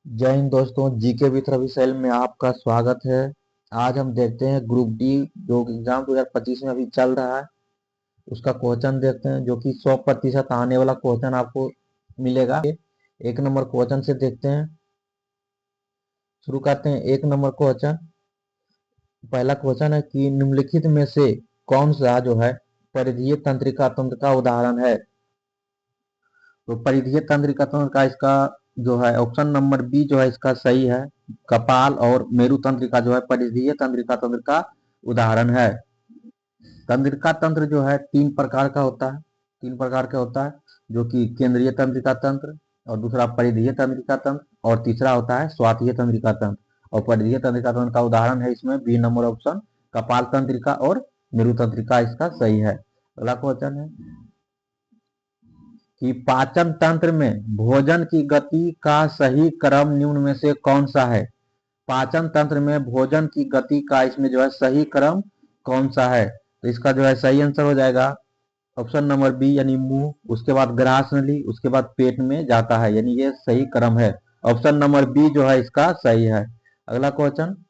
जय हिंद दोस्तों, GK with Ravi cell में आपका स्वागत है। आज हम देखते हैं ग्रुप डी जो एग्जाम 2025 में अभी चल रहा है उसका क्वेश्चन देखते हैं, जो कि 100% आने वाला क्वेश्चन आपको मिलेगा। एक नंबर क्वेश्चन से देखते हैं, शुरू करते हैं। एक नंबर क्वेश्चन, पहला क्वेश्चन है कि निम्नलिखित में से कौन सा जो है परिधीय तंत्रिका तंत्र का उदाहरण है। तो परिधीय तंत्रिका तंत्र का इसका जो है ऑप्शन नंबर बी जो है इसका सही है। कपाल और मेरु तंत्रिका जो है परिधीय तंत्रिका तंत्र का उदाहरण है। तंत्रिका तंत्र जो है तीन प्रकार का होता है, जो कि केंद्रीय तंत्रिका तंत्र, और दूसरा परिधीय तंत्रिका तंत्र, और तीसरा होता है स्वातीय तंत्रिका तंत्र। और परिधीय तंत्रिका तंत्र का उदाहरण है इसमें बी नंबर ऑप्शन, कपाल तंत्रिका और मेरु तंत्रिका इसका सही है। अगला क्वेश्चन है कि पाचन तंत्र में भोजन की गति का सही क्रम निम्न में से कौन सा है। पाचन तंत्र में भोजन की गति का इसमें जो है सही क्रम कौन सा है। तो इसका जो है सही आंसर हो जाएगा ऑप्शन नंबर बी, यानी मुंह, उसके बाद ग्रास नली, उसके बाद पेट में जाता है, यानी ये सही क्रम है। ऑप्शन नंबर बी जो है इसका सही है। अगला क्वेश्चन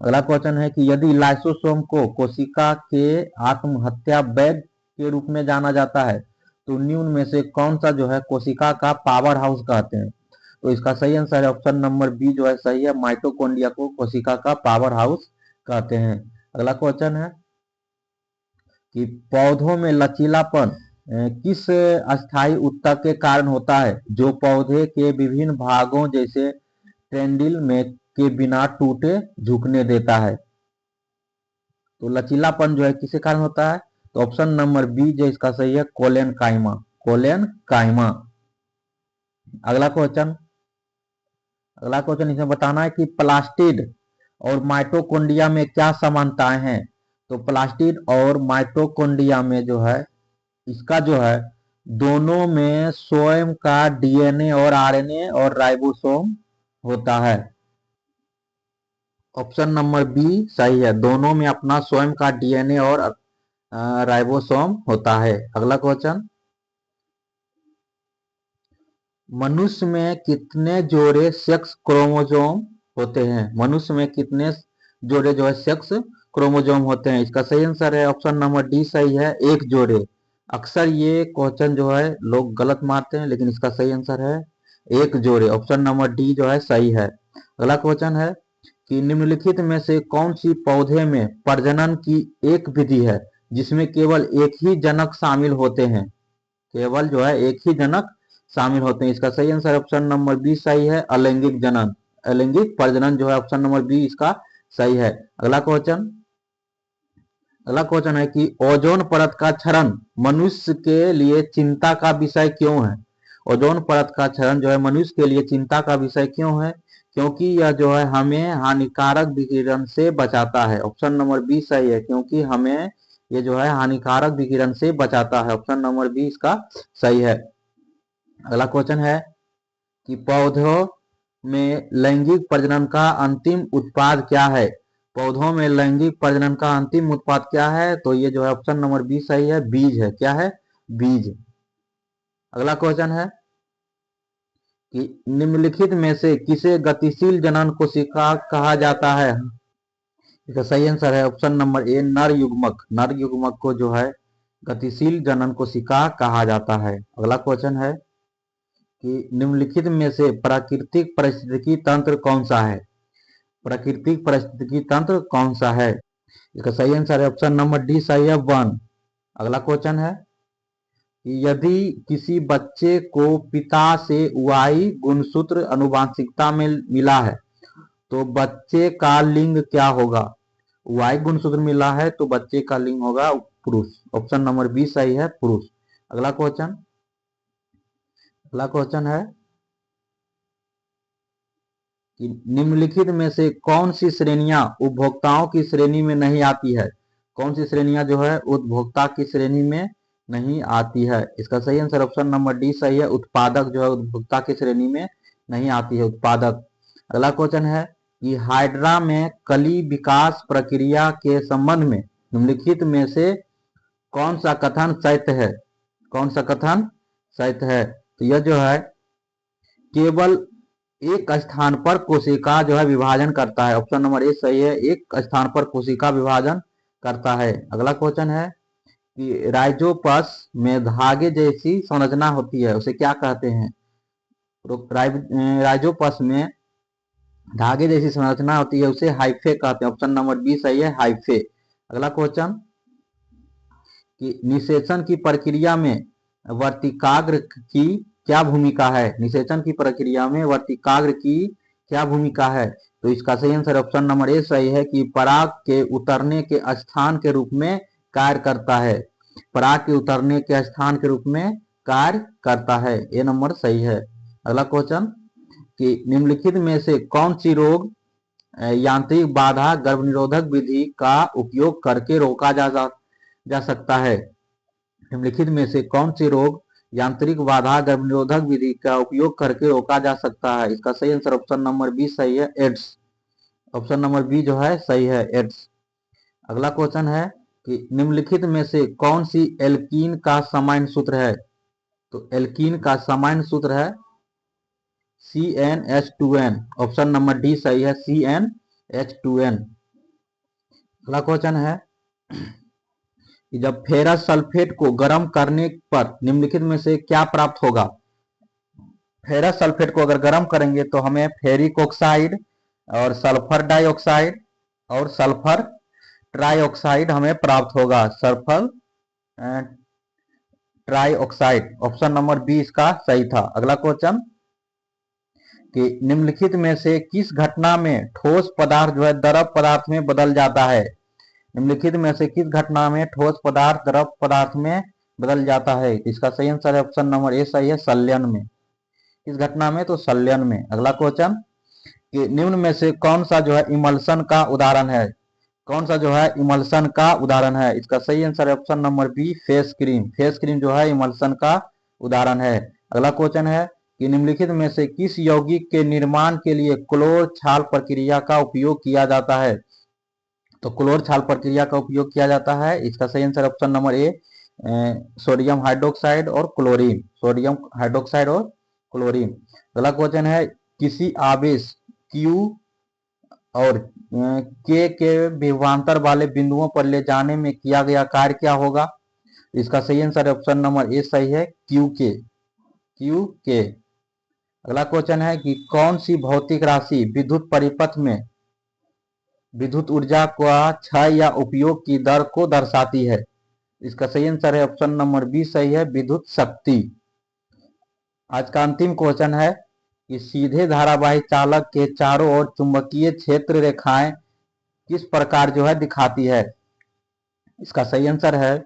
अगला क्वेश्चन है कि यदि लाइसोसोम को कोशिका के आत्महत्या बैग के रूप में जाना जाता है तो निम्न में से कौन सा जो है कोशिका का पावर हाउस कहते हैं। तो इसका सही आंसर है ऑप्शन नंबर बी जो है सही है, माइटोकॉन्ड्रिया को कोशिका का पावर हाउस कहते हैं। अगला क्वेश्चन है कि पौधों में लचीलापन किस अस्थायी ऊतक के कारण होता है, जो पौधे के विभिन्न भागों जैसे टेंडिल में के बिना टूटे झुकने देता है। तो लचीलापन जो है किसके कारण होता है। तो ऑप्शन नंबर बी जो इसका सही है, कोलेन काइमा। कोलेन काइमा। अगला क्वेश्चन अगला क्वेश्चन इसमें बताना है कि प्लास्टिड और माइटोकॉन्ड्रिया में क्या समानताएं हैं। तो प्लास्टिड और माइटोकॉन्ड्रिया में जो है इसका जो है दोनों में स्वयं का डीएनए और आरएनए और राइबोसोम होता है। ऑप्शन नंबर बी सही है, दोनों में अपना स्वयं का डीएनए और राइबोसोम होता है। अगला क्वेश्चन, मनुष्य में कितने जोड़े सेक्स क्रोमोसोम होते हैं। मनुष्य में कितने जोड़े जो है सेक्स क्रोमोसोम होते हैं। इसका सही आंसर है ऑप्शन नंबर डी सही है, एक जोड़े। अक्सर ये क्वेश्चन जो है लोग गलत मारते हैं, लेकिन इसका सही आंसर है एक जोड़े। ऑप्शन नंबर डी जो है सही है। अगला क्वेश्चन है कि निम्नलिखित में से कौन सी पौधे में प्रजनन की एक विधि है जिसमें केवल एक ही जनक शामिल होते हैं। केवल जो है एक ही जनक शामिल होते हैं। इसका सही आंसर ऑप्शन नंबर बी सही है, अलैंगिक जनन। अलैंगिक प्रजनन जो है ऑप्शन नंबर बी इसका सही है। अगला क्वेश्चन है कि ओजोन परत का क्षरण मनुष्य के लिए चिंता का विषय क्यों है। ओजोन परत का क्षरण जो है मनुष्य के लिए चिंता का विषय क्यों है। क्योंकि यह जो है हमें हानिकारक विकिरण से बचाता है। ऑप्शन नंबर बी सही है, क्योंकि हमें ये जो है हानिकारक विकिरण से बचाता है। ऑप्शन नंबर बी इसका सही है। अगला क्वेश्चन है कि पौधों में लैंगिक प्रजनन का अंतिम उत्पाद क्या है। पौधों में लैंगिक प्रजनन का अंतिम उत्पाद क्या है। तो ये जो है ऑप्शन नंबर बी सही है, बीज है। क्या है, बीज। अगला क्वेश्चन है कि निम्नलिखित में से किसे गतिशील जनन कोशिका कहा जाता है। इसका सही आंसर है ऑप्शन नंबर ए, नर युग्मक। नर युग्मक को जो है गतिशील जनन कोशिका कहा जाता है। अगला क्वेश्चन है कि निम्नलिखित में से प्राकृतिक पारिस्थितिकी तंत्र कौन सा है। प्राकृतिक पारिस्थितिकी तंत्र कौन सा है। इसका सही आंसर है ऑप्शन नंबर डी सही है, वन। अगला क्वेश्चन है कि यदि किसी बच्चे को पिता से वाई गुणसूत्र आनुवंशिकता में मिला है तो बच्चे का लिंग क्या होगा। वाई गुणसूत्र मिला है तो बच्चे का लिंग होगा पुरुष। ऑप्शन नंबर बी सही है, पुरुष। अगला क्वेश्चन अगला क्वेश्चन है कि निम्नलिखित में से कौन सी श्रेणियां उपभोक्ताओं की श्रेणी में नहीं आती है। कौन सी श्रेणियां जो है उपभोक्ता की श्रेणी में नहीं आती है। इसका सही आंसर ऑप्शन नंबर डी सही है, उत्पादक जो है उपभोक्ता की श्रेणी में नहीं आती है, उत्पादक। अगला क्वेश्चन है कि हाइड्रा में कली विकास प्रक्रिया के संबंध में निम्नलिखित में से कौन सा कथन सत्य है। कौन सा कथन सत्य है। तो यह जो है केवल एक स्थान पर कोशिका जो है विभाजन करता है। ऑप्शन नंबर ए सही है, एक स्थान पर कोशिका विभाजन करता है। अगला क्वेश्चन है कि राइजोपस में धागे जैसी संरचना होती है, उसे क्या कहते हैं? राइजोपस में धागे जैसी संरचना होती है, उसे हाइफे कहते हैं। ऑप्शन नंबर बी सही है, हाइफे। अगला क्वेश्चन कि निषेचन की प्रक्रिया में वर्तिकाग्र की क्या भूमिका है? निषेचन की प्रक्रिया में वर्तिकाग्र की क्या भूमिका है? तो इसका सही आंसर ऑप्शन नंबर ए सही है कि पराग के उतरने के स्थान के रूप में कार्य करता है। पराग के उतरने के स्थान के रूप में कार्य करता है। ए नंबर सही है। अगला क्वेश्चन कि निम्नलिखित में से कौन सी रोग यांत्रिक बाधा गर्भनिरोधक विधि का उपयोग करके रोका जा सकता है? निम्नलिखित में से कौन सी रोग यांत्रिक बाधा गर्भनिरोधक विधि का उपयोग करके रोका जा सकता है? इसका सही आंसर ऑप्शन नंबर बी सही है, एड्स। ऑप्शन नंबर बी जो है सही है, एड्स। अगला क्वेश्चन है कि निम्नलिखित में से कौन सी एल्कीन का सामान्य सूत्र है? तो एल्कीन का सामान्य सूत्र है CnH2n। ऑप्शन नंबर डी सही है, CnH2n। अगला क्वेश्चन है कि जब फेरस सल्फेट को गर्म करने पर निम्नलिखित में से क्या प्राप्त होगा? फेरस सल्फेट को अगर गर्म करेंगे तो हमें फेरिक ऑक्साइड और सल्फर डाइऑक्साइड और सल्फर ट्राइऑक्साइड हमें प्राप्त होगा। Sulphur trioxide. Option number B इसका सही था। अगला क्वेश्चन कि निम्नलिखित में से किस घटना में ठोस पदार्थ जो है द्रव पदार्थ में बदल जाता है? निम्नलिखित में से किस घटना में ठोस पदार्थ द्रव पदार्थ में बदल जाता है? इसका सही आंसर है ऑप्शन नंबर ए सही है, संलयन में। किस घटना में? तो संलयन में। अगला क्वेश्चन कि निम्न में से कौन सा जो है इमल्सन का उदाहरण है? कौन सा जो है इमल्सन का उदाहरण है? इसका सही आंसर है option number B, face cream. Face cream जो है इमल्सन का उदाहरण है। अगला क्वेश्चन है कि निम्नलिखित में से किस यौगिक के निर्माण के लिए क्लोर छाल प्रक्रिया का उपयोग किया जाता है? तो क्लोर छाल प्रक्रिया का उपयोग किया जाता है। इसका सही answer option number A, sodium hydroxide और क्लोरीन। सोडियम हाइड्रोक्साइड और क्लोरीन। अगला क्वेश्चन है किसी आवेश Q और के विभवांतर वाले बिंदुओं पर ले जाने में किया गया कार्य क्या होगा? इसका सही आंसर है ऑप्शन नंबर ए सही है, क्यू के। अगला क्वेश्चन है कि कौन सी भौतिक राशि विद्युत परिपथ में विद्युत ऊर्जा का क्षय या उपयोग की दर को दर्शाती है? इसका सही आंसर है ऑप्शन नंबर बी सही है, विद्युत शक्ति। आज का अंतिम क्वेश्चन है कि सीधे धारावाही चालक के चारों ओर चुंबकीय क्षेत्र रेखाएं किस प्रकार जो है दिखाती है? इसका सही आंसर है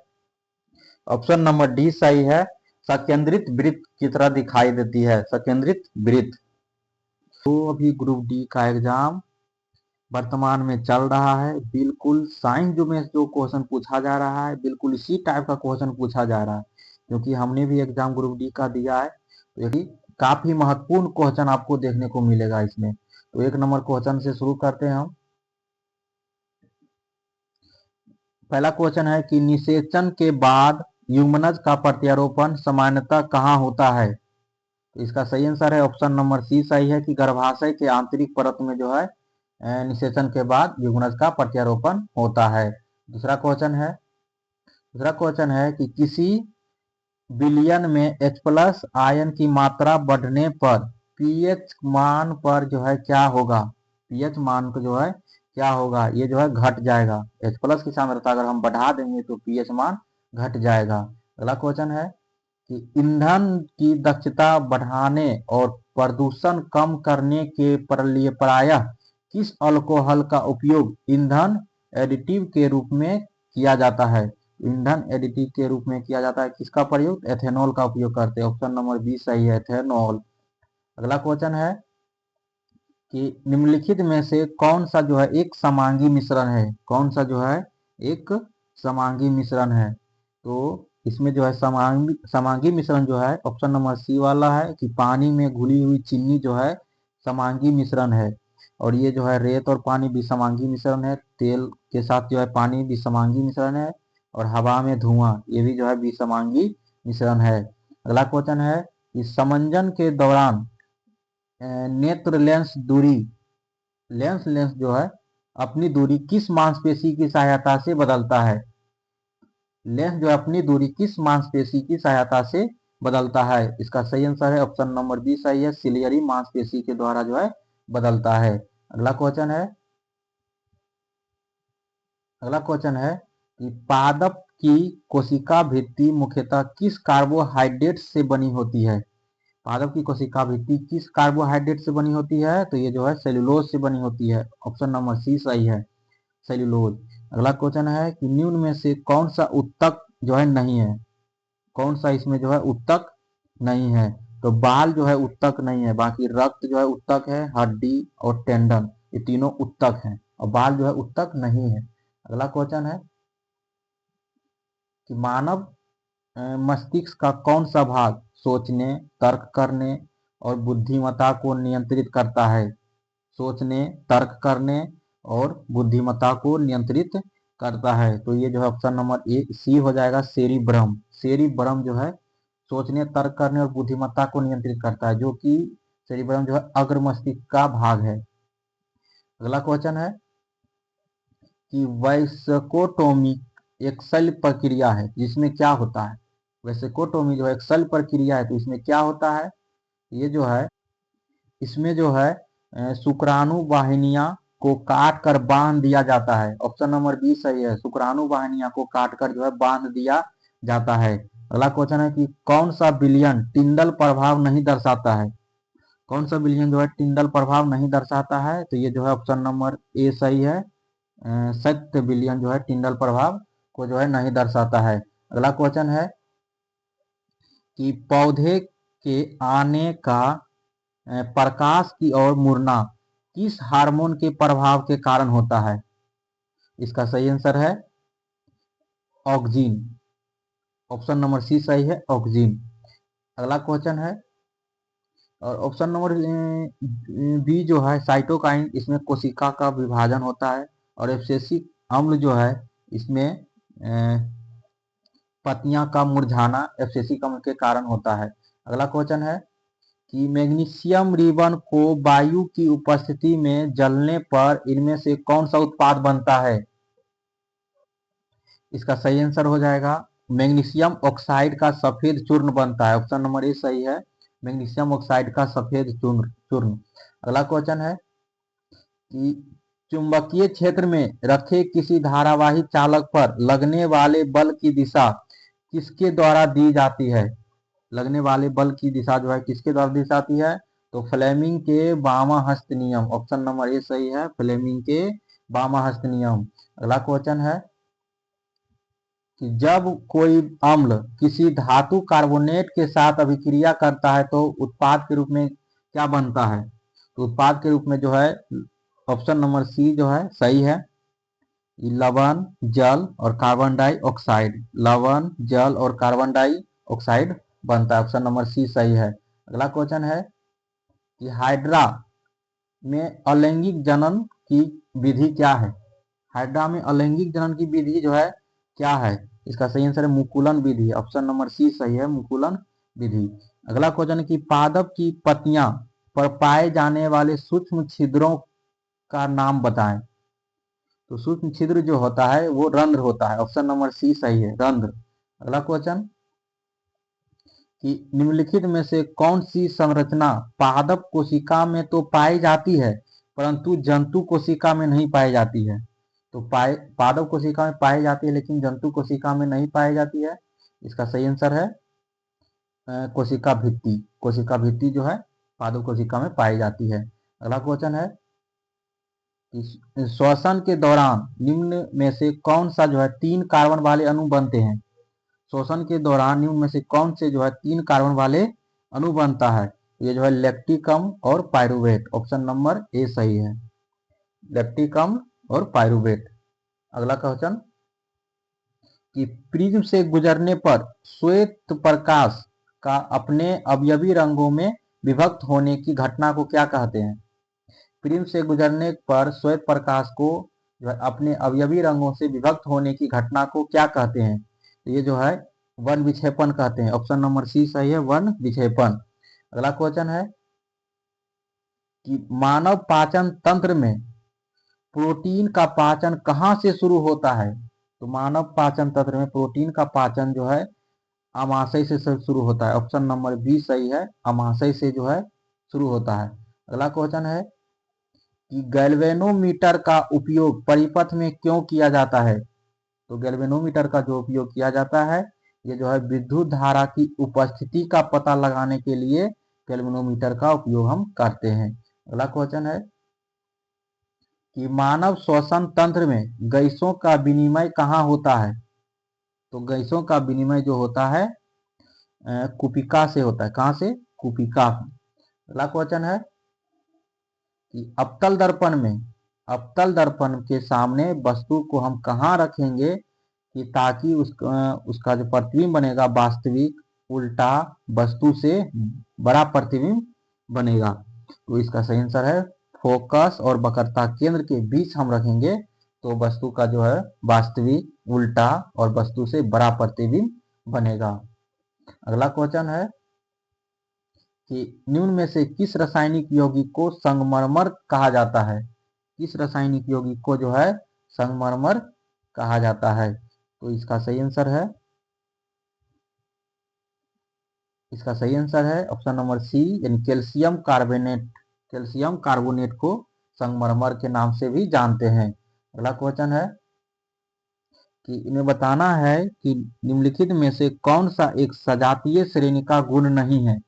ऑप्शन नंबर डी सही है, सकेंद्रित वृत्त की तरह दिखाई देती है, सकेंद्रित वृत्त। तो अभी ग्रुप डी का एग्जाम वर्तमान में चल रहा है। बिल्कुल साइंस जो में जो क्वेश्चन पूछा जा रहा है बिल्कुल इसी टाइप का क्वेश्चन पूछा जा रहा है, क्योंकि हमने भी एग्जाम ग्रुप डी का दिया है। तो यही काफी महत्वपूर्ण क्वेश्चन आपको देखने को मिलेगा इसमें। तो एक नंबर क्वेश्चन से शुरू करते हैं हम। पहला क्वेश्चन है कि निषेचन के बाद युग्मनज का प्रत्यारोपण सामान्यतः कहाँ होता है? तो इसका सही आंसर है ऑप्शन नंबर सी सही है कि गर्भाशय के आंतरिक परत में जो है निषेचन के बाद युग्मनज का प्रत्यारोपण होता है। दूसरा क्वेश्चन है कि किसी विलयन में H+ आयन की मात्रा बढ़ने पर pH मान पर जो है क्या होगा? pH मान को जो है क्या होगा? ये जो है घट जाएगा। H+ की सांद्रता अगर हम बढ़ा देंगे तो pH मान घट जाएगा। अगला क्वेश्चन है कि ईंधन की दक्षता बढ़ाने और प्रदूषण कम करने के लिए प्रायः किस अल्कोहल का उपयोग ईंधन एडिटिव के रूप में किया जाता है? ईंधन एडिटिव के रूप में किया जाता है किसका प्रयोग? एथेनॉल का उपयोग करते हैं। ऑप्शन नंबर बी सही है, एथेनॉल। अगला क्वेश्चन है कि निम्नलिखित में से कौन सा जो है एक समांगी मिश्रण है? कौन सा जो है एक समांगी मिश्रण है? तो इसमें जो है समांगी मिश्रण जो है ऑप्शन नंबर सी वाला है कि पानी में घुली हुई चीनी जो है समांगी मिश्रण है। और ये जो है रेत और पानी भी समांगी मिश्रण है, तेल के साथ जो है पानी भी समांगी मिश्रण है, और हवा में धुआं ये भी जो है समांगी मिश्रण है। अगला क्वेश्चन है कि समंजन के दौरान नेत्र लेंस दूरी, लेंस जो है अपनी दूरी किस मांसपेशी की सहायता से बदलता है? लेंस जो है अपनी दूरी किस मांसपेशी की सहायता से बदलता है? इसका सही आंसर है ऑप्शन नंबर बी सही है, सिलियरी मांसपेशी के द्वारा जो है बदलता है। अगला क्वेश्चन है, कि पादप की कोशिका भित्ति मुख्यतः किस कार्बोहाइड्रेट से बनी होती है? पादप की कोशिका भित्ति किस कार्बोहाइड्रेट से बनी होती है? तो ये जो है सेल्यूलोज से बनी होती है। ऑप्शन नंबर सी सही है, सेल्यूलोज। अगला क्वेश्चन है कि निम्न में से कौन सा उत्तक जो है नहीं है? कौन सा इसमें जो है उत्तक नहीं है? तो बाल जो है उत्तक नहीं है, बाकी रक्त जो है उत्तक है, हड्डी और टेंडन ये तीनों उत्तक हैं, और बाल जो है उत्तक नहीं है। अगला क्वेश्चन है कि मानव मस्तिष्क का कौन सा भाग सोचने, तर्क करने और बुद्धिमत्ता को नियंत्रित करता है? सोचने, तर्क करने और बुद्धिमत्ता को नियंत्रित करता है। तो ये जो है ऑप्शन नंबर ए सी हो जाएगा, सेरिब्रम। सेरिब्रम जो है सोचने, तर्क करने और बुद्धिमत्ता को नियंत्रित करता है, जो कि सेरिब्रम जो है अग्र मस्तिष्क का भाग है। अगला क्वेश्चन है कि वैस्कोटोमी एक शल्य प्रक्रिया है जिसमें क्या होता है? वैस्कोटोमी जो है एक शल्य प्रक्रिया है, तो इसमें क्या होता है? ये जो है इसमें जो है शुक्राणु वाहिनियां को काट कर बांध दिया जाता है। ऑप्शन नंबर बी सही है, शुक्राणु वाहिनियां को काट कर जो है बांध दिया जाता है। अगला क्वेश्चन है कि कौन सा विलयन टिंडल प्रभाव नहीं दर्शाता है? कौन सा विलयन जो है टिंडल प्रभाव नहीं दर्शाता है? तो ये जो है ऑप्शन नंबर ए सही है, सत्य विलयन जो है टिंडल प्रभाव को जो है नहीं दर्शाता है। अगला क्वेश्चन है कि पौधे के आने का प्रकाश की ओर मुड़ना किस हार्मोन के प्रभाव के कारण होता है? इसका सही आंसर है ऑक्सिन। ऑप्शन नंबर सी सही है, ऑक्सिन। अगला क्वेश्चन है, और ऑप्शन नंबर बी जो है साइटोकाइन, इसमें कोशिका का विभाजन होता है, और एब्सिसिक अम्ल जो है इसमें पत्तियां का मुरझाना एब्सिसिक अम्ल के कारण होता है। अगला क्वेश्चन है कि मैग्नीशियम रिबन को वायु की उपस्थिति में जलने पर इनमें से कौन सा उत्पाद बनता है? इसका सही आंसर हो जाएगा मैग्नीशियम ऑक्साइड का सफेद चूर्ण बनता है। ऑप्शन नंबर ए सही है, मैग्नीशियम ऑक्साइड का सफेद चूर्ण। अगला क्वेश्चन है कि चुंबकीय क्षेत्र में रखे किसी धारावाही चालक पर लगने वाले बल की दिशा किसके द्वारा दी जाती है? लगने वाले बल की दिशा जो है किसके द्वारा दी जाती है? तो फ्लेमिंग के वामाहस्त नियम। ऑप्शन नंबर ए सही है, फ्लेमिंग के वामाहस्त नियम। अगला क्वेश्चन है कि जब कोई अम्ल किसी धातु कार्बोनेट के साथ अभिक्रिया करता है तो उत्पाद के रूप में क्या बनता है? तो उत्पाद के रूप में जो है ऑप्शन नंबर सी जो है सही है, लवण, जल और कार्बन डाइऑक्साइड। लवण, जल और कार्बन डाइऑक्साइड बनता है। ऑप्शन नंबर सी सही है। अगला क्वेश्चन है कि हाइड्रा में अलैंगिक जनन की विधि क्या है? हाइड्रा में अलैंगिक जनन की विधि जो है क्या है? इसका सही आंसर है मुकुलन विधि। ऑप्शन नंबर सी सही है, मुकुलन विधि। अगला क्वेश्चन है कि पादप की पत्तियां पर पाए जाने वाले सूक्ष्म छिद्रों का नाम बताएं। तो सूक्ष्म छिद्र जो होता है वो रंध्र होता है। ऑप्शन नंबर सी सही है, रंध्र। अगला क्वेश्चन कि निम्नलिखित में से कौन सी संरचना पादप कोशिका में तो पाई जाती है परंतु जंतु कोशिका में नहीं पाई जाती है? तो पादप कोशिका में पाई जाती है लेकिन जंतु कोशिका में नहीं पाई जाती है। इसका सही आंसर है कोशिका भित्ति। कोशिका भित्ति जो है पादप कोशिका में पाई जाती है। अगला क्वेश्चन है कि श्वसन के दौरान निम्न में से कौन सा जो है 3 कार्बन वाले अणु बनते हैं? श्वसन के दौरान निम्न में से कौन से जो है 3 कार्बन वाले अणु बनता है? ये जो है लैक्टिकम और पायरुवेट। ऑप्शन नंबर ए सही है, लैक्टिकम और पायरुवेट। अगला क्वेश्चन कि प्रिज्म से गुजरने पर श्वेत प्रकाश का अपने अवयवी रंगों में विभक्त होने की घटना को क्या कहते हैं? प्रिज्म से गुजरने पर श्वेत प्रकाश को जो है अपने अवयवी रंगों से विभक्त होने की घटना को क्या कहते हैं? तो ये जो है वन विक्षेपण कहते हैं। ऑप्शन नंबर सी सही है, वन विक्षेपण। अगला क्वेश्चन है कि मानव पाचन तंत्र में प्रोटीन का पाचन कहाँ से शुरू होता है। तो मानव पाचन तंत्र में प्रोटीन का पाचन जो है अमाशय से शुरू होता है। ऑप्शन नंबर बी सही है, अमाशय से जो है शुरू होता है। अगला क्वेश्चन है कि गैल्वेनोमीटर का उपयोग परिपथ में क्यों किया जाता है। तो गैल्वेनोमीटर का जो उपयोग किया जाता है, ये जो है विद्युत धारा की उपस्थिति का पता लगाने के लिए गैल्वेनोमीटर का उपयोग हम करते हैं। अगला क्वेश्चन है कि मानव श्वसन तंत्र में गैसों का विनिमय कहाँ होता है। तो गैसों का विनिमय जो होता है कुपिका से होता है। कहाँ से? कुपिका। अगला क्वेश्चन है कि अवतल दर्पण के सामने वस्तु को हम कहाँ रखेंगे कि ताकि उसका जो प्रतिबिंब बनेगा वास्तविक उल्टा वस्तु से बड़ा प्रतिबिंब बनेगा। तो इसका सही आंसर है फोकस और वक्रता केंद्र के बीच हम रखेंगे तो वस्तु का जो है वास्तविक उल्टा और वस्तु से बड़ा प्रतिबिंब बनेगा। अगला क्वेश्चन है कि निम्न में से किस रासायनिक यौगिक को संगमरमर कहा जाता है। किस रासायनिक यौगिक को जो है संगमरमर कहा जाता है। तो इसका सही आंसर है ऑप्शन नंबर सी यानी कैल्शियम कार्बोनेट। कैल्शियम कार्बोनेट को संगमरमर के नाम से भी जानते हैं। अगला क्वेश्चन है कि इन्हें बताना है कि निम्नलिखित में से कौन सा एक सजातीय श्रेणी का गुण नहीं है।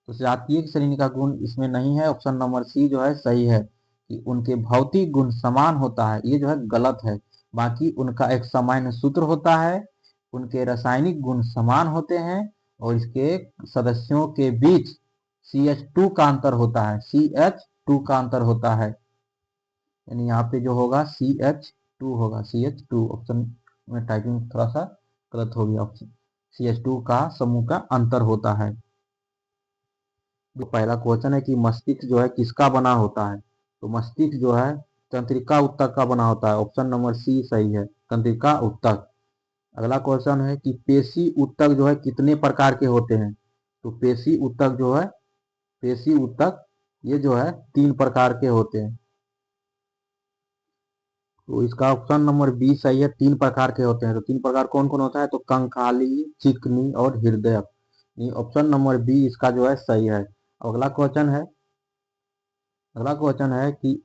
तो सजातीय श्रेणी का गुण इसमें नहीं है। ऑप्शन नंबर सी जो है सही है कि उनके भौतिक गुण समान होता है। ये जो है गलत है। बाकी उनका एक सामान्य सूत्र होता है, उनके रासायनिक गुण समान होते हैं और इसके सदस्यों के बीच CH2 का अंतर होता है। CH2 का अंतर होता है, यानी यहाँ पे जो होगा CH2 होगा। CH2 ऑप्शन में टाइपिंग थोड़ा सा गलत हो गया। ऑप्शन CH2 का समूह का अंतर होता है। जो पहला क्वेश्चन है कि मस्तिष्क जो है किसका बना होता है। तो मस्तिष्क जो है तंत्रिका ऊतक का बना होता है। ऑप्शन नंबर सी सही है, तंत्रिका ऊतक। अगला क्वेश्चन है कि पेशी ऊतक जो है कितने प्रकार के होते हैं। तो पेशी ऊतक ये जो है 3 प्रकार के होते हैं। तो इसका ऑप्शन नंबर बी सही है, 3 प्रकार के होते हैं। तो 3 प्रकार कौन कौन होता है। तो कंकाली, चिकनी और हृदय। ऑप्शन नंबर बी इसका जो है सही है। अगला क्वेश्चन है कि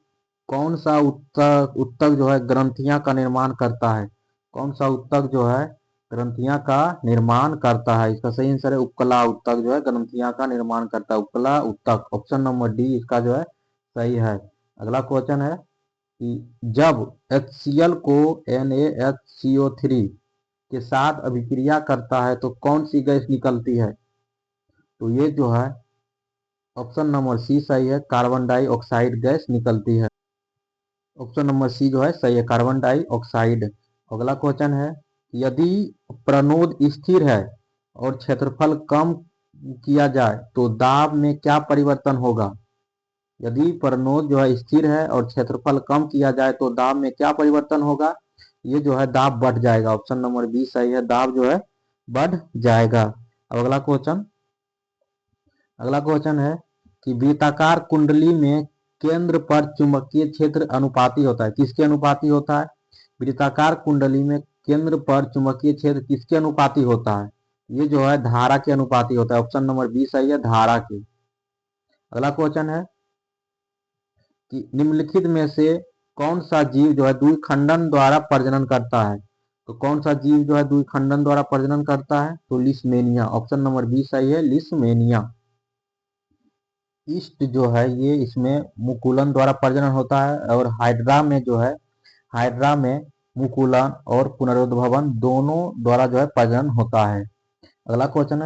कौन सा ऊतक जो है ग्रंथियां का निर्माण करता है। कौन सा ऊतक जो है ग्रंथियां का निर्माण करता है। इसका सही आंसर है उपकला ऊतक जो है ग्रंथियां का निर्माण करता है। उपकला ऊतक ऑप्शन नंबर डी इसका जो है सही है। अगला क्वेश्चन है कि जब HCl को NaHCO3 के साथ अभिक्रिया करता है तो कौन सी गैस निकलती है। तो ये जो है ऑप्शन नंबर सी सही है, कार्बन डाइऑक्साइड गैस निकलती है। ऑप्शन नंबर सी जो है सही है, कार्बन डाइऑक्साइड। अगला क्वेश्चन है यदि प्रणोद स्थिर है और क्षेत्रफल कम किया जाए तो दाब में क्या परिवर्तन होगा। यदि प्रणोद जो है स्थिर है और क्षेत्रफल कम किया जाए तो दाब में क्या परिवर्तन होगा। ये जो है दाब बढ़ जाएगा। ऑप्शन नंबर बी सही है, दाब जो है बढ़ जाएगा। अब अगला क्वेश्चन है कि वृत्ताकार कुंडली में केंद्र पर चुंबकीय क्षेत्र अनुपाती होता है। किसके अनुपाती होता है। वृत्ताकार कुंडली में केंद्र पर चुंबकीय क्षेत्र किसके अनुपाती होता है। ये जो है धारा के अनुपाती होता है। ऑप्शन नंबर बी सही है, धारा के। अगला क्वेश्चन है कि निम्नलिखित में से कौन सा जीव जो है द्विखंडन द्वारा प्रजनन करता है। तो कौन सा जीव जो है द्विखंडन द्वारा प्रजनन करता है। तो लिस्मेनिया। ऑप्शन नंबर बी सही है, लिस्मेनिया। ईस्ट जो है ये इसमें मुकुलन द्वारा प्रजनन होता है और हाइड्रा में मुकुलन और पुनरुद्भवन दोनों द्वारा जो है प्रजनन होता है। अगला क्वेश्चन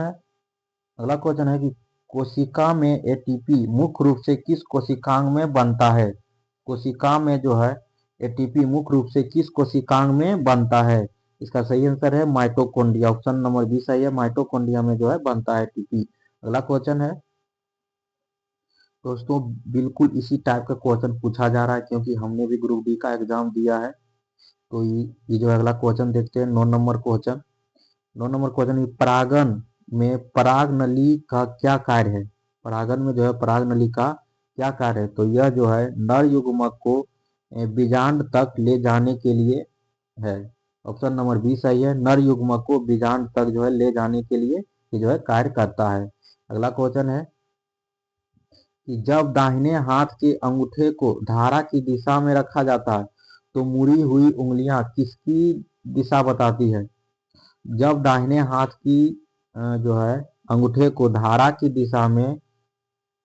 है कि कोशिका में एटीपी मुख्य रूप से किस कोशिकांग में बनता है। कोशिका में जो है एटीपी मुख्य रूप से किस कोशिकांग में बनता है। इसका सही आंसर है माइटोकॉन्ड्रिया। ऑप्शन नंबर बी सही है, माइटोकॉन्ड्रिया में जो है बनता है एटीपी। अगला क्वेश्चन है दोस्तों बिल्कुल इसी टाइप का क्वेश्चन पूछा जा रहा है क्योंकि हमने भी ग्रुप डी का एग्जाम दिया है। तो ये जो अगला क्वेश्चन देखते हैं 9 नंबर क्वेश्चन। 9 नंबर क्वेश्चन परागन में पराग नली का क्या कार्य है। परागन में जो है पराग नली का क्या कार्य है? तो यह जो है नर युग्मक को बीजांड तक ले जाने के लिए है। ऑप्शन नंबर बी सही है, नर युग्मक को बीजांड तक जो है ले जाने के लिए ये जो है कार्य करता है। अगला क्वेश्चन है कि जब दाहिने हाथ के अंगूठे को धारा की दिशा में रखा जाता है तो मुड़ी हुई उंगलियां किसकी दिशा बताती है? जब दाहिने हाथ की जो है अंगूठे को धारा की दिशा में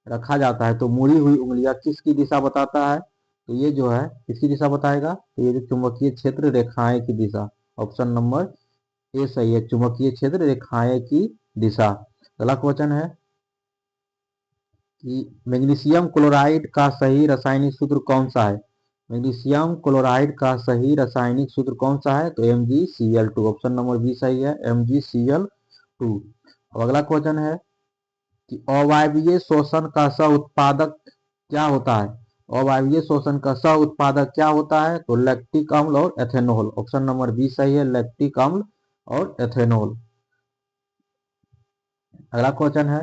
रखा जाता है तो मुड़ी हुई उंगलियां किसकी दिशा बताता है? तो ये जो है किसकी दिशा बताएगा? तो ये जो चुंबकीय क्षेत्र रेखाएं की दिशा। ऑप्शन नंबर ए सही है, चुंबकीय क्षेत्र रेखाएं की दिशा। अगला क्वेश्चन है कि मैग्नीशियम क्लोराइड का सही रासायनिक सूत्र कौन सा है? मैग्नीशियम क्लोराइड का सही रासायनिक सूत्र कौन सा है? तो MgCl2। ऑप्शन नंबर बी सही है, MgCl2। अब अगला क्वेश्चन है कि अवायवीय शोषण का सह उत्पादक क्या होता है? अवायवीय शोषण का सह उत्पादक क्या होता है? तो लैक्टिक अम्ल और एथेनॉल। ऑप्शन नंबर बी सही है, लैक्टिक अम्ल और एथेनॉल। अगला क्वेश्चन है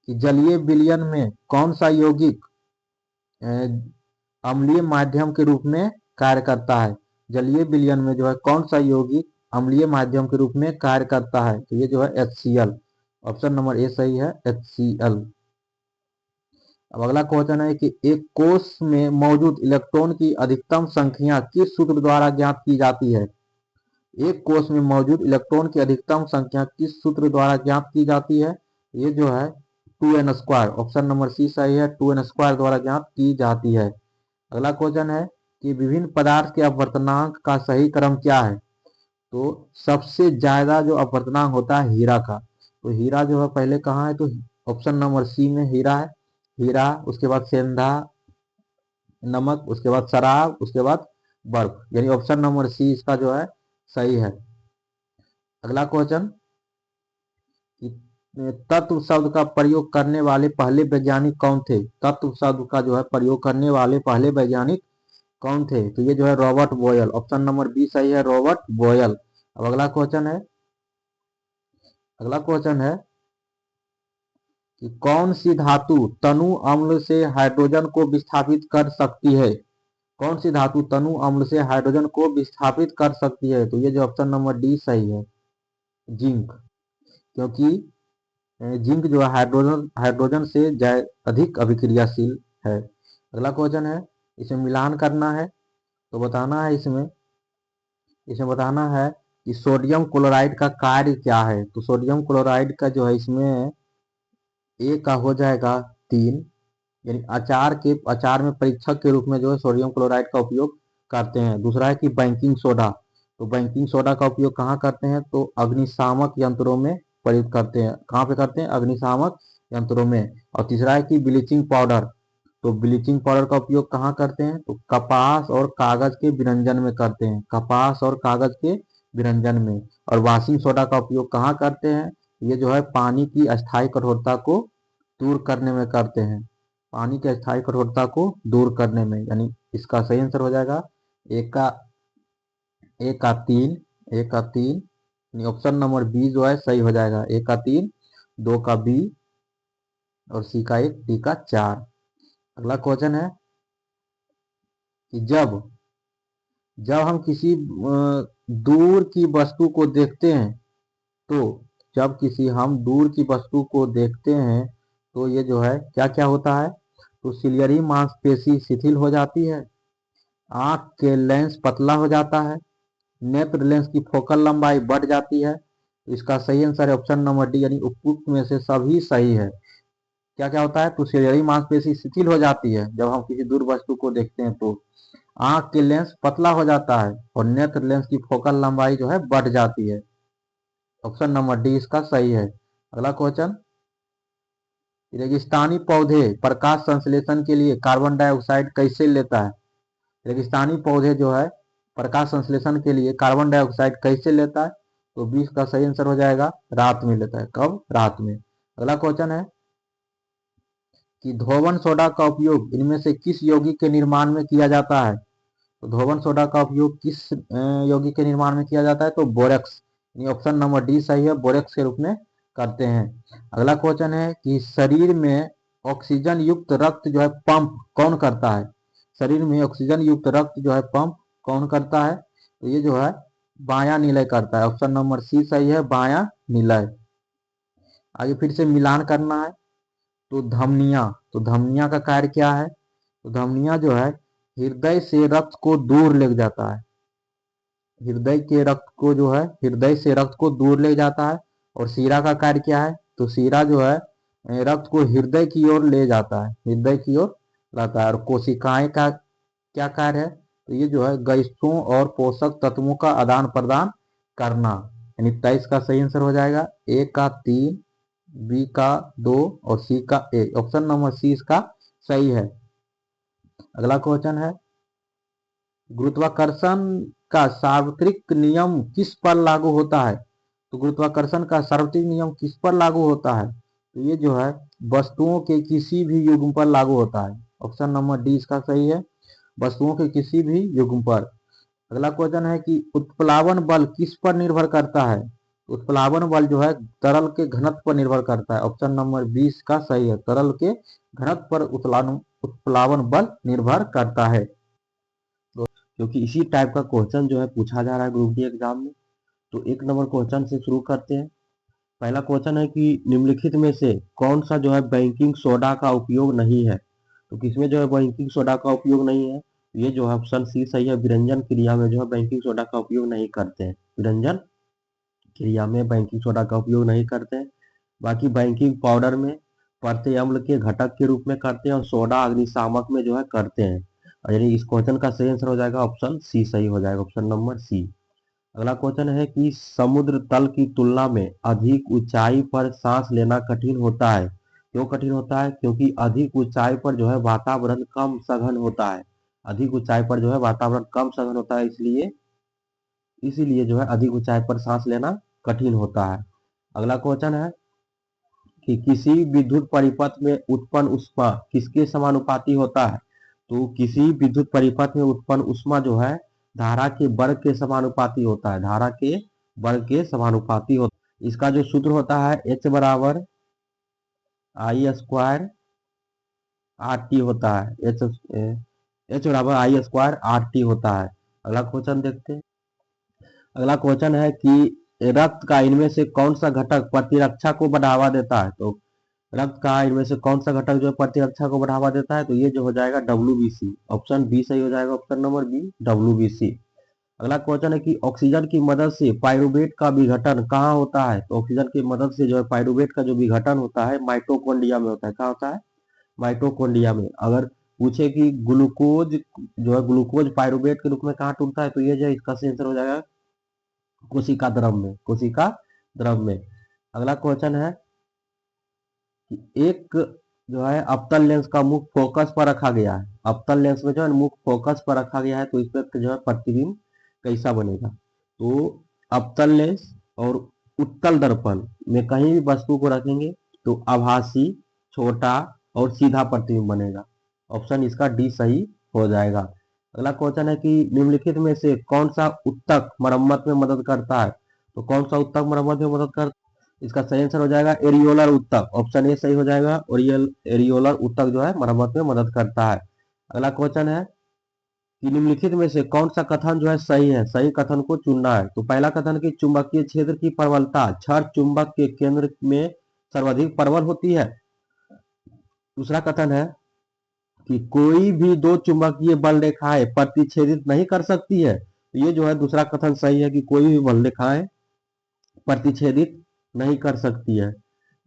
कि जलीय विलयन में कौन सा यौगिक अम्लीय माध्यम के रूप में कार्य करता है? जलीय विलयन में जो है कौन सा यौगिक अम्लीय माध्यम के रूप में कार्य करता है? तो ये जो है HCl। ऑप्शन नंबर ए सही है, HCl। अब अगला क्वेश्चन है कि एक कोश में मौजूद इलेक्ट्रॉन की अधिकतम संख्या किस सूत्र द्वारा ज्ञात की जाती है? एक कोश में मौजूद इलेक्ट्रॉन की अधिकतम संख्या किस सूत्र द्वारा ज्ञात की जाती है? ये जो है 2n²। ऑप्शन नंबर सी सही है, 2n² द्वारा ज्ञात की जाती है। अगला क्वेश्चन है कि विभिन्न पदार्थ के अपवर्तनांक का सही क्रम क्या है? तो सबसे ज्यादा जो अपवर्तनांक होता है हीरा का। तो हीरा जो है पहले कहाँ है? तो ऑप्शन नंबर सी में हीरा है। हीरा, उसके बाद सेंधा नमक, उसके बाद शराब, उसके बाद बर्फ, यानी ऑप्शन नंबर सी इसका जो है सही है। अगला क्वेश्चन कि तत्व शब्द का प्रयोग करने वाले पहले वैज्ञानिक कौन थे? तत्व शब्द का जो है प्रयोग करने वाले पहले वैज्ञानिक कौन थे? तो ये जो है Robert Boyle. Option number B सही है, रॉबर्ट बॉयल। अब अगला क्वेश्चन है कि कौन सी धातु तनु अम्ल से हाइड्रोजन को विस्थापित कर सकती है? कौन सी धातु तनु अम्ल से हाइड्रोजन को विस्थापित कर सकती है? तो ये जो ऑप्शन नंबर डी सही है, जिंक। क्योंकि जिंक जो है हाइड्रोजन हाइड्रोजन से अधिक अभिक्रियाशील है। अगला क्वेश्चन है, इसमें मिलान करना है तो बताना है इसमें बताना है कि सोडियम क्लोराइड का कार्य क्या है? तो सोडियम क्लोराइड का जो है इसमें ए का हो जाएगा 3, यानी अचार में परीक्षक के रूप में जो है सोडियम क्लोराइड का उपयोग करते हैं। दूसरा है कि बैंकिंग सोडा। तो बैंकिंग सोडा का उपयोग कहाँ करते हैं? तो अग्निशामक यंत्रों में प्रयुक्त करते हैं। कहाँ पे करते हैं? अग्निशामक यंत्रों में। और तीसरा है कि ब्लीचिंग पाउडर। तो ब्लीचिंग पाउडर का उपयोग कहाँ करते हैं? तो कपास और कागज के विरंजन में करते हैं, कपास और कागज के विरंजन में। और वॉशिंग सोडा का उपयोग कहाँ करते हैं? ये जो है पानी की अस्थायी कठोरता को दूर करने में करते हैं, पानी की अस्थायी कठोरता को दूर करने में। यानी इसका सही आंसर हो जाएगा एक का तीन यानी ऑप्शन नंबर बी जो है सही हो जाएगा। 1 का 3, 2 का 2, और सी का 1, डी का 4। अगला क्वेश्चन है कि जब हम किसी दूर की वस्तु को देखते हैं तो जब किसी हम दूर की वस्तु को देखते हैं तो ये जो है क्या क्या होता है? तो सिलियरी मांसपेशी शिथिल हो जाती है, आंख के लेंस पतला हो जाता है, नेत्र लेंस की फोकल लंबाई बढ़ जाती है। तो इसका सही आंसर है ऑप्शन नंबर डी, यानी उपयुक्त में से सभी सही है। क्या क्या होता है? तो सिलियरी मांसपेशी शिथिल हो जाती है जब हम किसी दूर वस्तु को देखते हैं, तो आंख के लेंस पतला हो जाता है और नेत्र लेंस की फोकल लंबाई जो है बढ़ जाती है। ऑप्शन नंबर डी इसका सही है। अगला क्वेश्चन, रेगिस्तानी पौधे प्रकाश संश्लेषण के लिए कार्बन डाइऑक्साइड कैसे लेता है? रेगिस्तानी पौधे जो है प्रकाश संश्लेषण के लिए कार्बन डाइऑक्साइड कैसे लेता है? तो 20 का सही आंसर हो जाएगा, रात में लेता है। कब? रात में। अगला क्वेश्चन है कि धोवन सोडा का उपयोग इनमें से किस यौगिक के निर्माण में किया जाता है? तो धोवन सोडा का उपयोग किस यौगिक के निर्माण में किया जाता है? तो बोरेक्स, ऑप्शन नंबर डी सही है, बोरेक्स के रूप में करते हैं। अगला क्वेश्चन है कि शरीर में ऑक्सीजन युक्त रक्त जो है पंप कौन करता है? शरीर में ऑक्सीजन युक्त रक्त जो है पंप कौन करता है? तो ये जो है बायां निलय करता है। ऑप्शन नंबर सी सही है, बायां निलय। आगे फिर से मिलान करना है। तो धमनियां का कार्य क्या है? तो धमनियां जो है हृदय से रक्त को दूर ले जाता है। हृदय से रक्त को दूर ले जाता है। और शीरा का कार्य क्या है? तो शीरा जो है रक्त को हृदय की ओर ले जाता है, हृदय की ओर लाता है। और कोशिकाएं का क्या कार्य है? तो ये जो है गैसों और पोषक तत्वों का आदान प्रदान करना। यानी 23 का सही आंसर हो जाएगा। ए का 3, बी का 2 और सी का 1। ऑप्शन नंबर सी इसका सही है। अगला क्वेश्चन है, गुरुत्वाकर्षण का सार्वत्रिक नियम किस पर लागू होता है? तो गुरुत्वाकर्षण का सार्वत्रिक नियम किस पर लागू होता है? तो ये जो है वस्तुओं के किसी भी युग्म पर लागू होता है। ऑप्शन नंबर डी इसका सही है, वस्तुओं के किसी भी युग्म पर। अगला क्वेश्चन है कि उत्प्लावन बल किस पर निर्भर करता है? उत्प्लावन बल जो है तरल के घनत्व पर निर्भर करता है। ऑप्शन नंबर 20 का सही है, तरल के घनत्व पर उत्प्लावन बल निर्भर करता है। क्योंकि इसी टाइप का क्वेश्चन जो है पूछा जा रहा है ग्रुप डी एग्जाम में। तो एक नंबर क्वेश्चन से शुरू करते हैं। पहला क्वेश्चन है कि निम्नलिखित में से कौन सा जो है बेकिंग सोडा का उपयोग नहीं है? तो किसमें जो है बेकिंग सोडा का उपयोग नहीं है? ये जो है ऑप्शन सी सही है, विरंजन क्रिया में जो है बेकिंग सोडा का उपयोग नहीं करते हैं। विरंजन क्रिया में बेकिंग सोडा का उपयोग नहीं करते हैं। बाकी बेकिंग पाउडर में प्रत्यय अम्ल के घटक के रूप में करते हैं और सोडा अग्निशामक में जो है करते हैं। यानी इस क्वेश्चन का सही आंसर हो जाएगा ऑप्शन सी सही हो जाएगा, ऑप्शन नंबर सी। अगला क्वेश्चन है कि समुद्र तल की तुलना में अधिक ऊंचाई पर सांस लेना कठिन होता है। क्यों कठिन होता है? क्योंकि अधिक ऊंचाई पर जो है वातावरण कम सघन होता है। अधिक ऊंचाई पर जो है वातावरण कम सघन होता है, इसलिए इसीलिए जो है अधिक ऊंचाई पर सांस लेना कठिन होता है। अगला क्वेश्चन है कि किसी विद्युत परिपथ में उत्पन्न ऊष्मा किसके समानुपाती होता है? तो किसी विद्युत परिपथ में उत्पन्न ऊष्मा जो है धारा के वर्ग के समानुपाती होता है, धारा के वर्ग के समानुपाती होता है। इसका जो सूत्र होता है H बराबर आई स्क्वायर आर टी होता है। H बराबर आई स्क्वायर आर टी होता है। अगला क्वेश्चन देखते हैं। अगला क्वेश्चन है कि रक्त का इनमें से कौन सा घटक प्रतिरक्षा को बढ़ावा देता है? तो रक्त का इनमें से कौन सा घटक जो है प्रतिरक्षा को बढ़ावा देता है? तो ये जो हो जाएगा WBC। ऑप्शन बी सही हो जाएगा, ऑप्शन नंबर बी WBC। अगला क्वेश्चन है कि ऑक्सीजन की मदद से पायरुवेट का विघटन कहाँ होता है? तो ऑक्सीजन की मदद से जो है पायरुवेट का जो विघटन होता है माइटोकॉन्ड्रिया में होता है। कहाँ होता है? माइटोकॉन्ड्रिया में। अगर पूछे कि ग्लूकोज जो है ग्लूकोज पायरुवेट के रूप में कहाँ टूटता है? तो ये जो है इसका आंसर हो जाएगा कोशिका द्रव में, कोशिका द्रव में। अगला क्वेश्चन है कि एक जो है अवतल लेंस का मुख फोकस पर रखा गया है। अवतल लेंस में जो है मुख फोकस पर रखा गया है, तो इस पर जो है प्रतिबिंब कैसा बनेगा? तो अवतल लेंस और उत्तल दर्पण में कहीं भी वस्तु को रखेंगे तो आभासी, छोटा और सीधा प्रतिबिंब बनेगा। ऑप्शन इसका डी सही हो जाएगा। अगला क्वेश्चन है कि निम्नलिखित में से कौन सा उत्तक मरम्मत में मदद करता है? तो कौन सा उत्तक मरम्मत में मदद करता है? इसका सही आंसर हो जाएगा एरियोलर उत्तक। ऑप्शन ए सही हो जाएगा, और एरियोलर उत्तक जो है मरम्मत में मदद करता है। अगला क्वेश्चन है कि निम्नलिखित में से कौन सा कथन जो है सही है? सही कथन को चुनना है। तो पहला कथन कि चुंबकीय क्षेत्र की प्रबलता क्षण चुंबक के केंद्र में सर्वाधिक प्रबल होती है। दूसरा कथन है कि कोई भी दो चुंबकीय बल रेखाएं प्रतिच्छेदित नहीं कर सकती है। तो ये जो है दूसरा कथन सही है कि कोई भी बल रेखाएं प्रतिच्छेदित नहीं कर सकती है।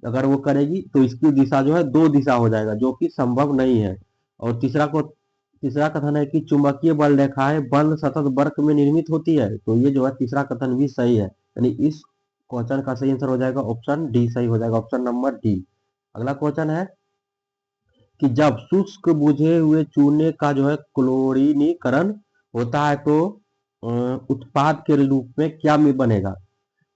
अगर वो करेगी तो इसकी दिशा जो है दो दिशा हो जाएगा, जो कि संभव नहीं है। और तीसरा कथन है कि चुंबकीय बल रेखाएं बंद सतत वक्र में निर्मित होती है। तो ये जो है तीसरा कथन भी सही है, यानी इस क्वेश्चन का सही आंसर हो जाएगा ऑप्शन डी सही हो जाएगा, ऑप्शन नंबर डी। अगला क्वेश्चन है कि जब शुष्क बुझे हुए चूने का जो है क्लोरीनीकरण होता है तो उत्पाद के रूप में क्या में बनेगा?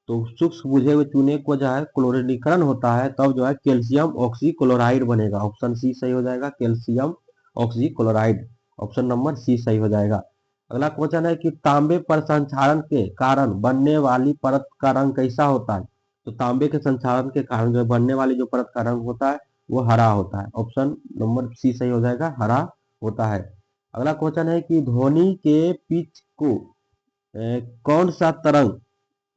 तो शुष्क बुझे हुए चूने को जो है क्लोरीनीकरण होता है तब जो है कैल्शियम ऑक्सीक्लोराइड बनेगा। ऑप्शन सी सही हो जाएगा, calcium oxychloride. Option number C सही हो जाएगा। अगला क्वेश्चन है कि तांबे पर संक्षारण के कारण बनने वाली परत का रंग कैसा होता है? तो तांबे के संक्षारण के कारण जो बनने वाली जो परत का रंग होता है वो हरा होता है। ऑप्शन नंबर सी सही हो जाएगा, हरा होता है। अगला क्वेश्चन है कि ध्वनि के पिच को कौन सा तरंग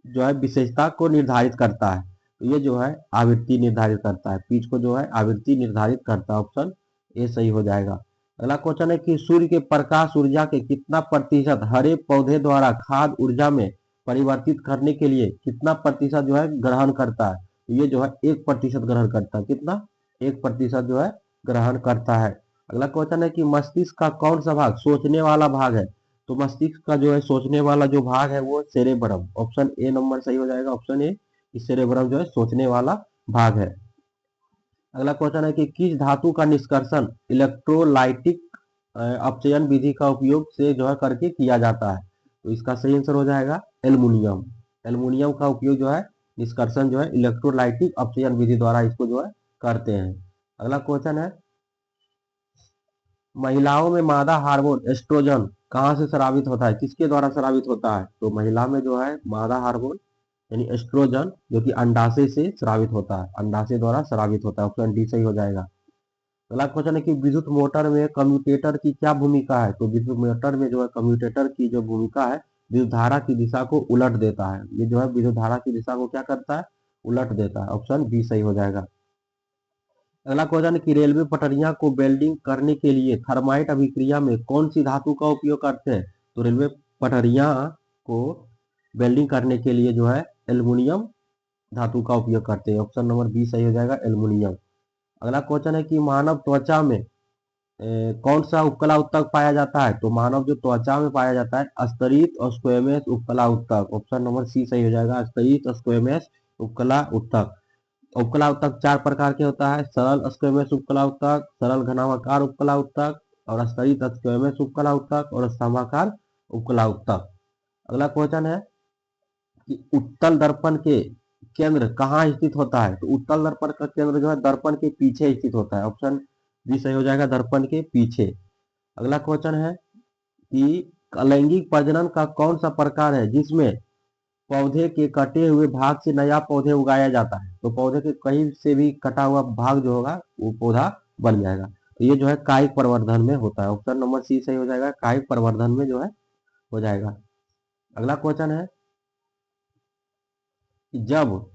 जो है विशेषता को निर्धारित करता है? तो ये जो है आवृत्ति निर्धारित करता है, पिच को जो है आवृत्ति निर्धारित करता है। ऑप्शन ए सही हो जाएगा। अगला क्वेश्चन है कि सूर्य के प्रकाश ऊर्जा के कितना प्रतिशत हरे पौधे द्वारा खाद्य ऊर्जा में परिवर्तित करने के लिए कितना प्रतिशत जो है ग्रहण करता है? तो ये जो है 1% ग्रहण करता है। कितना? 1% जो है ग्रहण करता है। अगला क्वेश्चन है कि मस्तिष्क का कौन सा भाग सोचने वाला भाग है? तो मस्तिष्क का जो है सोचने वाला जो भाग है वो सेरेब्रम। ऑप्शन ए नंबर सही हो जाएगा। ऑप्शन ए, सेरेब्रम जो है सोचने वाला भाग है। अगला क्वेश्चन है कि किस धातु का निष्कर्षण इलेक्ट्रोलाइटिक अपचयन विधि का उपयोग से जो है करके किया जाता है? तो इसका सही आंसर हो जाएगा एल्युमिनियम। एल्युमिनियम का उपयोग जो है निष्कर्षण जो है इलेक्ट्रोलाइटिक अपचयन विधि द्वारा इसको जो है करते हैं। अगला क्वेश्चन है महिलाओं में मादा हार्मोन एस्ट्रोजन कहाँ से स्रावित होता है? किसके द्वारा स्रावित होता है? तो महिला में जो है मादा हार्मोन यानी एस्ट्रोजन जो कि अंडाशय से स्रावित होता है, अंडाशय द्वारा स्रावित होता है। ऑप्शन डी सही हो जाएगा। अगला क्वेश्चन है कि विद्युत मोटर में कम्यूटेटर की क्या भूमिका है? तो विद्युत मोटर में जो है कम्यूटेटर की जो भूमिका है विद्युत धारा की दिशा को उलट देता है। ये जो है विद्युत धारा की दिशा को क्या करता है? उलट देता है। ऑप्शन बी सही हो जाएगा। अगला क्वेश्चन है कि रेलवे पटरियां को वेल्डिंग करने के लिए थर्माइट अभिक्रिया में कौन सी धातु का उपयोग करते हैं? तो रेलवे पटरियां को वेल्डिंग करने के लिए जो है एल्युमिनियम धातु का उपयोग करते हैं। ऑप्शन नंबर बी सही हो जाएगा, एल्युमिनियम। अगला क्वेश्चन है कि मानव त्वचा में कौन सा उपकला उत्तक पाया जाता है? तो मानव जो त्वचा में पाया जाता है स्तरित और स्क्वेमस उपकला उत्तक। ऑप्शन नंबर सी सही हो जाएगा, स्तरित और स्क्वेमस उपकला उत्तक। उपकला उत्तक 4 प्रकार के होता है, सरल स्क्वेमस उपकला उत्तक, सरल घनाभाकार उपकला उत्तक और स्तरित स्क्वेमस उपकला उत्तक और स्तंभाकार उपकला उत्तक। अगला क्वेश्चन है कि उत्तल दर्पण के केंद्र कहाँ स्थित होता है? तो उत्तल दर्पण का केंद्र जो है दर्पण के पीछे स्थित होता है। ऑप्शन बी सही हो जाएगा, दर्पण के पीछे। अगला क्वेश्चन है कि अलैंगिक प्रजनन का कौन सा प्रकार है जिसमें पौधे के कटे हुए भाग से नया पौधे उगाया जाता है? तो पौधे के कहीं से भी कटा हुआ भाग जो होगा वो पौधा बन जाएगा। तो ये जो है कायिक प्रवर्धन में होता है। ऑप्शन नंबर सी सही हो जाएगा, कायिक प्रवर्धन में जो है हो जाएगा। अगला क्वेश्चन है कि जब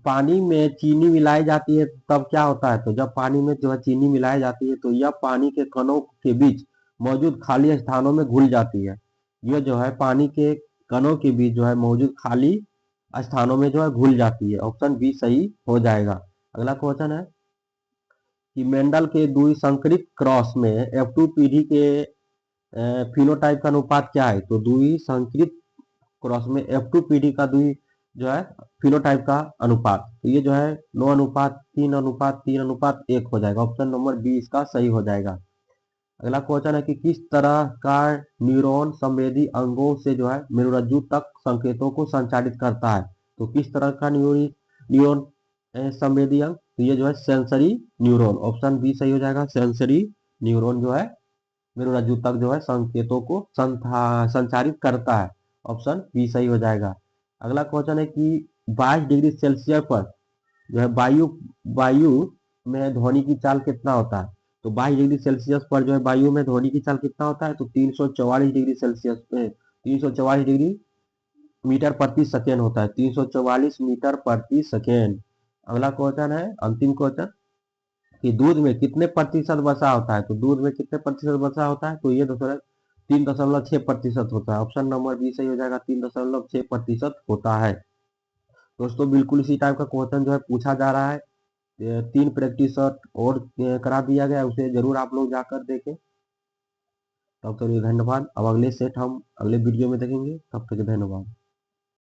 पानी में चीनी मिलाई जाती है तब क्या होता है? तो जब पानी में जो है चीनी मिलाई जाती है तो यह पानी के कणों के बीच मौजूद खाली स्थानों में घुल जाती है। यह जो है पानी के कणों के बीच जो है मौजूद खाली स्थानों में जो है घुल जाती है। ऑप्शन बी सही हो जाएगा। अगला क्वेश्चन है कि मेंडल के द्विसंकरित क्रॉस में F2 पीढ़ी के फिनोटाइप का अनुपात क्या है? तो द्विसंकरित क्रॉस में F2 पीढ़ी का द्वि जो है फिनोटाइप का अनुपात, तो ये जो है 9:3:3:1 हो जाएगा। ऑप्शन नंबर बी इसका सही हो जाएगा। अगला क्वेश्चन है कि किस तरह का न्यूरॉन संवेदी अंगों से जो है मेरुरज्जु तक संकेतों को संचारित करता है? तो किस तरह का न्यूरॉन संवेदी अंग? तो ये जो है सेंसरी न्यूरॉन। ऑप्शन बी सही हो जाएगा, सेंसरी न्यूरॉन जो है मेरुरज्जु तक जो है संकेतों को संचारित करता है। ऑप्शन बी सही हो जाएगा। अगला क्वेश्चन है कि 22 डिग्री सेल्सियस पर जो है वायु वायु में ध्वनि की चाल कितना होता है? तो 22 डिग्री सेल्सियस पर जो है वायु में ध्वनि की चाल कितना होता है? तो 344 डिग्री सेल्सियस पे 344 डिग्री मीटर प्रति सेकेंड होता है, 344 मीटर प्रति सेकेंड। अगला क्वेश्चन है, अंतिम क्वेश्चन, कि दूध में कितने प्रतिशत वसा होता है? तो दूध में कितने प्रतिशत वसा होता है? तो ये 3.6% होता है। ऑप्शन नंबर बी सही हो जाएगा, 3.6% होता है। दोस्तों बिल्कुल इसी टाइप का क्वेश्चन जो है पूछा जा रहा है, 3 प्रैक्टिस और करा दिया गया, उसे जरूर आप लोग जाकर देखें। तब तक धन्यवाद। अब अगले सेट हम अगले वीडियो में देखेंगे, तब तक धन्यवाद।